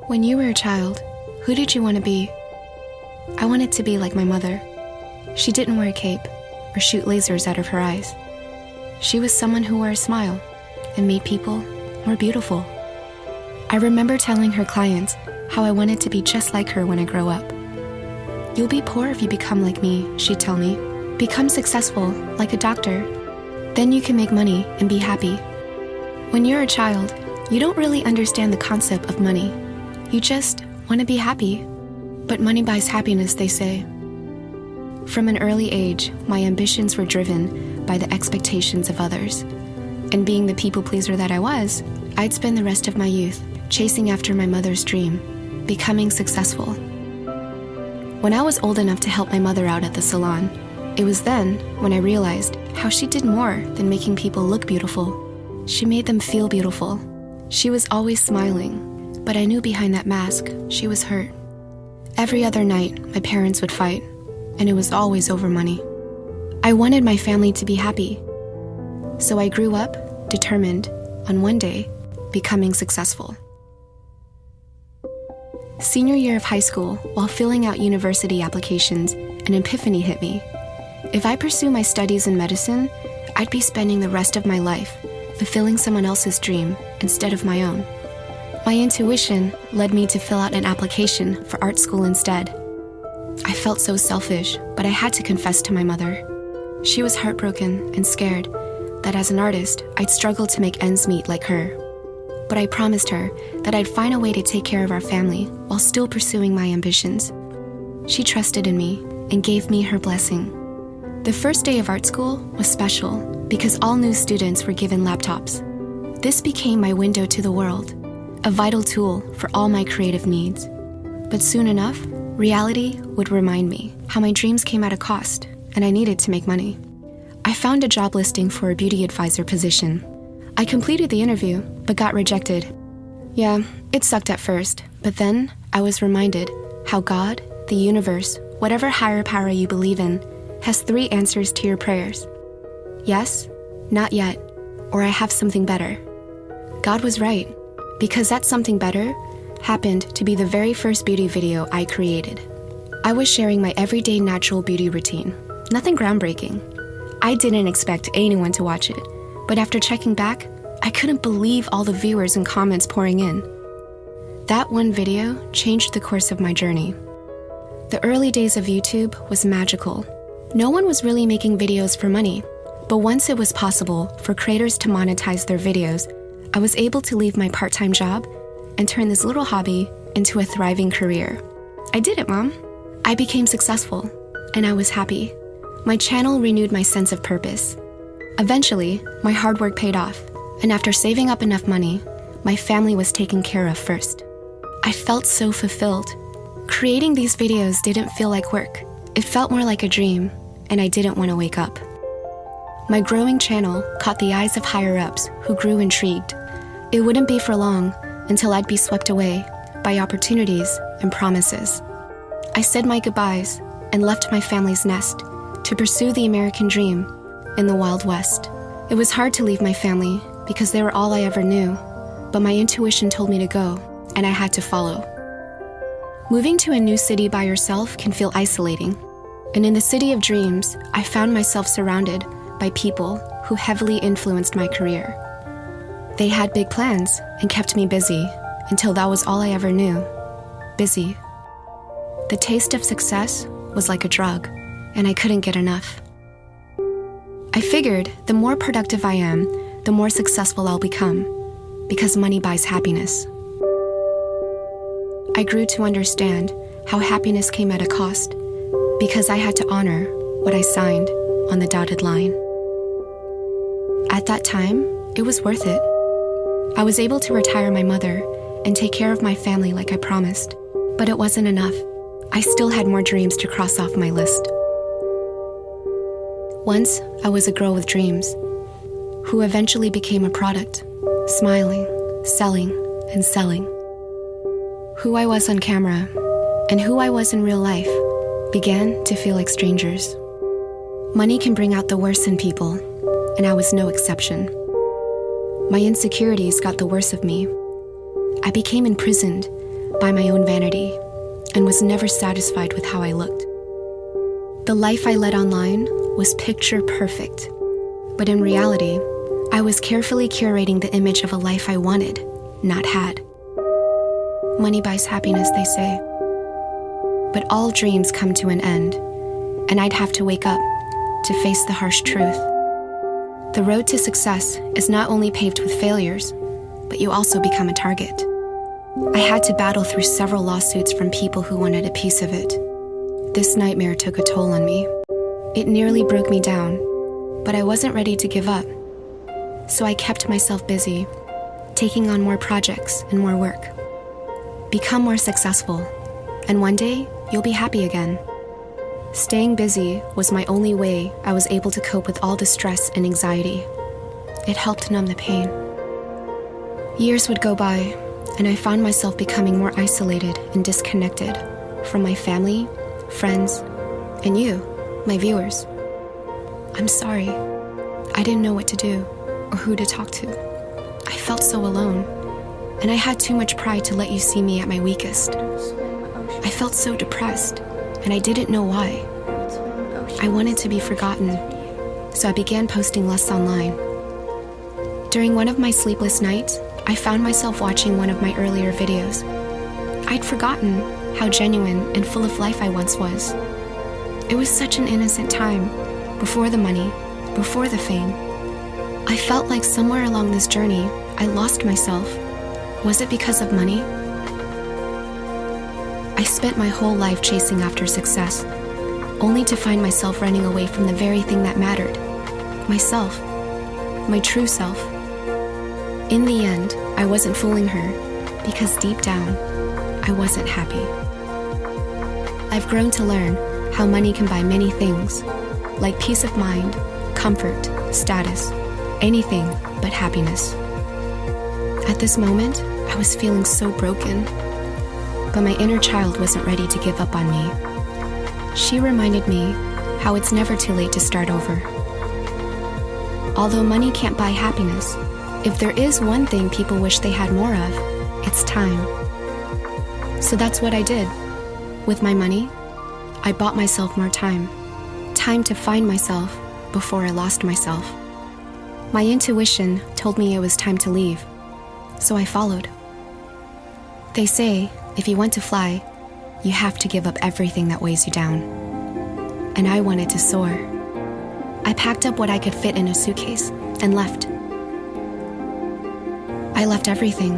When you were a child, who did you want to be? I wanted to be like my mother. She didn't wear a cape or shoot lasers out of her eyes. She was someone who wore a smile and made people more beautiful. I remember telling her clients how I wanted to be just like her when I grow up. You'll be poor if you become like me, she'd tell me. Become successful, like a doctor. Then you can make money and be happy. When you're a child, you don't really understand the concept of money. You just want to be happy. But money buys happiness, they say. From an early age, my ambitions were driven by the expectations of others. And being the people pleaser that I was, I'd spend the rest of my youth chasing after my mother's dream, becoming successful. When I was old enough to help my mother out at the salon, it was then when I realized how she did more than making people look beautiful. She made them feel beautiful. She was always smiling, but I knew behind that mask, she was hurt. Every other night, my parents would fight, and it was always over money. I wanted my family to be happy. So I grew up, determined on one day becoming successful. Senior year of high school, while filling out university applications, an epiphany hit me. If I pursue my studies in medicine, I'd be spending the rest of my life fulfilling someone else's dream instead of my own. My intuition led me to fill out an application for art school instead. I felt so selfish, but I had to confess to my mother. She was heartbroken and scared that as an artist, I'd struggle to make ends meet like her. But I promised her that I'd find a way to take care of our family while still pursuing my ambitions. She trusted in me and gave me her blessing. The first day of art school was special because all new students were given laptops. This became my window to the world, a vital tool for all my creative needs. But soon enough, reality would remind me how my dreams came at a cost and I needed to make money. I found a job listing for a beauty advisor position. I completed the interview, but got rejected. Yeah, it sucked at first, but then I was reminded how God, the universe, whatever higher power you believe in, has 3 answers to your prayers. Yes, not yet, or I have something better. God was right, because that something better happened to be the very first beauty video I created. I was sharing my everyday natural beauty routine, nothing groundbreaking. I didn't expect anyone to watch it, but after checking back, I couldn't believe all the viewers and comments pouring in. That one video changed the course of my journey. The early days of YouTube was magical. No one was really making videos for money, but once it was possible for creators to monetize their videos, I was able to leave my part-time job and turn this little hobby into a thriving career. I did it, Mom. I became successful, and I was happy. My channel renewed my sense of purpose. Eventually, my hard work paid off, and after saving up enough money, my family was taken care of first. I felt so fulfilled. Creating these videos didn't feel like work. It felt more like a dream, and I didn't want to wake up. My growing channel caught the eyes of higher-ups who grew intrigued. It wouldn't be for long until I'd be swept away by opportunities and promises. I said my goodbyes and left my family's nest to pursue the American dream in the Wild West. It was hard to leave my family because they were all I ever knew, but my intuition told me to go, and I had to follow. Moving to a new city by yourself can feel isolating, and in the city of dreams, I found myself surrounded by people who heavily influenced my career. They had big plans and kept me busy until that was all I ever knew, busy. The taste of success was like a drug, and I couldn't get enough. I figured the more productive I am, the more successful I'll become, because money buys happiness. I grew to understand how happiness came at a cost, because I had to honor what I signed on the dotted line. At that time, it was worth it. I was able to retire my mother and take care of my family like I promised, but it wasn't enough. I still had more dreams to cross off my list. Once, I was a girl with dreams, who eventually became a product, smiling, selling, and selling. Who I was on camera and who I was in real life began to feel like strangers. Money can bring out the worst in people, and I was no exception. My insecurities got the worst of me. I became imprisoned by my own vanity and was never satisfied with how I looked. The life I led online was picture perfect, but in reality, I was carefully curating the image of a life I wanted, not had. Money buys happiness, they say. But all dreams come to an end, and I'd have to wake up to face the harsh truth. The road to success is not only paved with failures, but you also become a target. I had to battle through several lawsuits from people who wanted a piece of it. This nightmare took a toll on me. It nearly broke me down, but I wasn't ready to give up. So I kept myself busy, taking on more projects and more work. Become more successful, and one day you'll be happy again. Staying busy was my only way I was able to cope with all the stress and anxiety. It helped numb the pain. Years would go by, and I found myself becoming more isolated and disconnected from my family, friends, and you, my viewers. I'm sorry. I didn't know what to do or who to talk to. I felt so alone, and I had too much pride to let you see me at my weakest. I felt so depressed, and I didn't know why. I wanted to be forgotten, so I began posting less online. During one of my sleepless nights, I found myself watching one of my earlier videos. I'd forgotten how genuine and full of life I once was. It was such an innocent time, before the money, before the fame. I felt like somewhere along this journey, I lost myself. Was it because of money? I spent my whole life chasing after success, only to find myself running away from the very thing that mattered. Myself. My true self. In the end, I wasn't fooling her, because deep down, I wasn't happy. I've grown to learn how money can buy many things, like peace of mind, comfort, status, anything but happiness. At this moment, I was feeling so broken, but my inner child wasn't ready to give up on me. She reminded me how it's never too late to start over. Although money can't buy happiness, if there is one thing people wish they had more of, it's time. So that's what I did. With my money, I bought myself more time. Time to find myself before I lost myself. My intuition told me it was time to leave, so I followed. They say, if you want to fly, you have to give up everything that weighs you down. And I wanted to soar. I packed up what I could fit in a suitcase and left. I left everything,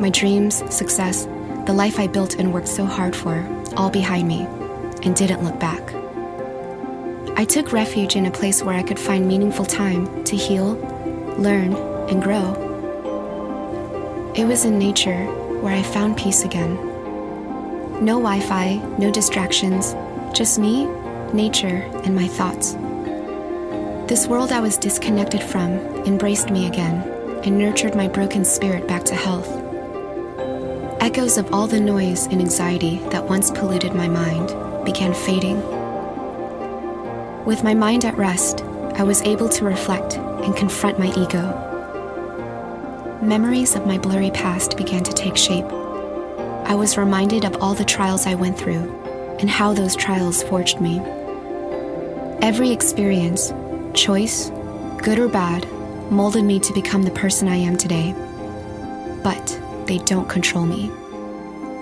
my dreams, success, the life I built and worked so hard for, all behind me, and didn't look back. I took refuge in a place where I could find meaningful time to heal, learn, and grow. It was in nature where I found peace again. No Wi-Fi, no distractions, just me, nature, and my thoughts. This world I was disconnected from embraced me again and nurtured my broken spirit back to health. Echoes of all the noise and anxiety that once polluted my mind began fading. With my mind at rest, I was able to reflect and confront my ego. Memories of my blurry past began to take shape. I was reminded of all the trials I went through and how those trials forged me. Every experience, choice, good or bad, molded me to become the person I am today. But they don't control me.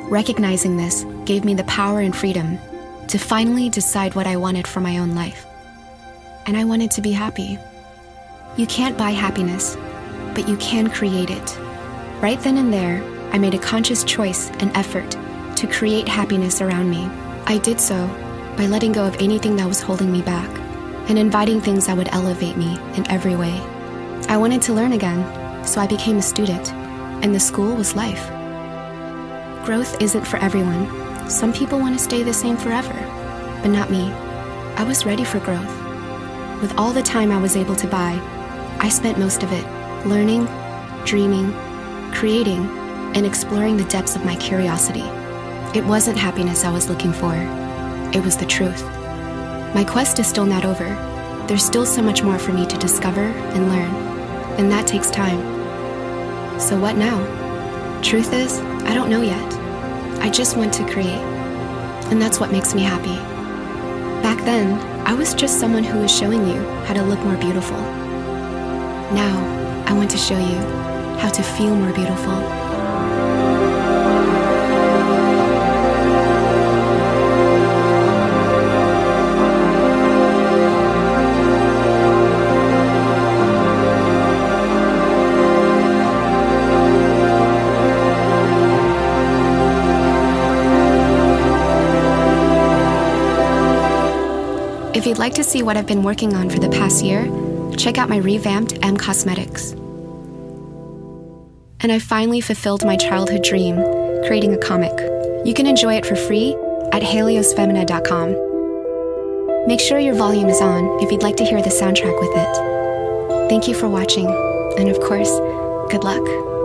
Recognizing this gave me the power and freedom to finally decide what I wanted for my own life. And I wanted to be happy. You can't buy happiness, but you can create it. Right then and there, I made a conscious choice and effort to create happiness around me. I did so by letting go of anything that was holding me back and inviting things that would elevate me in every way. I wanted to learn again, so I became a student, and the school was life. Growth isn't for everyone. Some people want to stay the same forever, but not me. I was ready for growth. With all the time I was able to buy, I spent most of it learning, dreaming, creating, and exploring the depths of my curiosity. It wasn't happiness I was looking for. It was the truth. My quest is still not over. There's still so much more for me to discover and learn, and that takes time. So what now? Truth is, I don't know yet. I just want to create. And that's what makes me happy. Back then, I was just someone who was showing you how to look more beautiful. Now, I want to show you how to feel more beautiful. If you'd like to see what I've been working on for the past year, check out my revamped M Cosmetics. And I finally fulfilled my childhood dream, creating a comic. You can enjoy it for free at heliosfemina.com. Make sure your volume is on if you'd like to hear the soundtrack with it. Thank you for watching, and of course, good luck.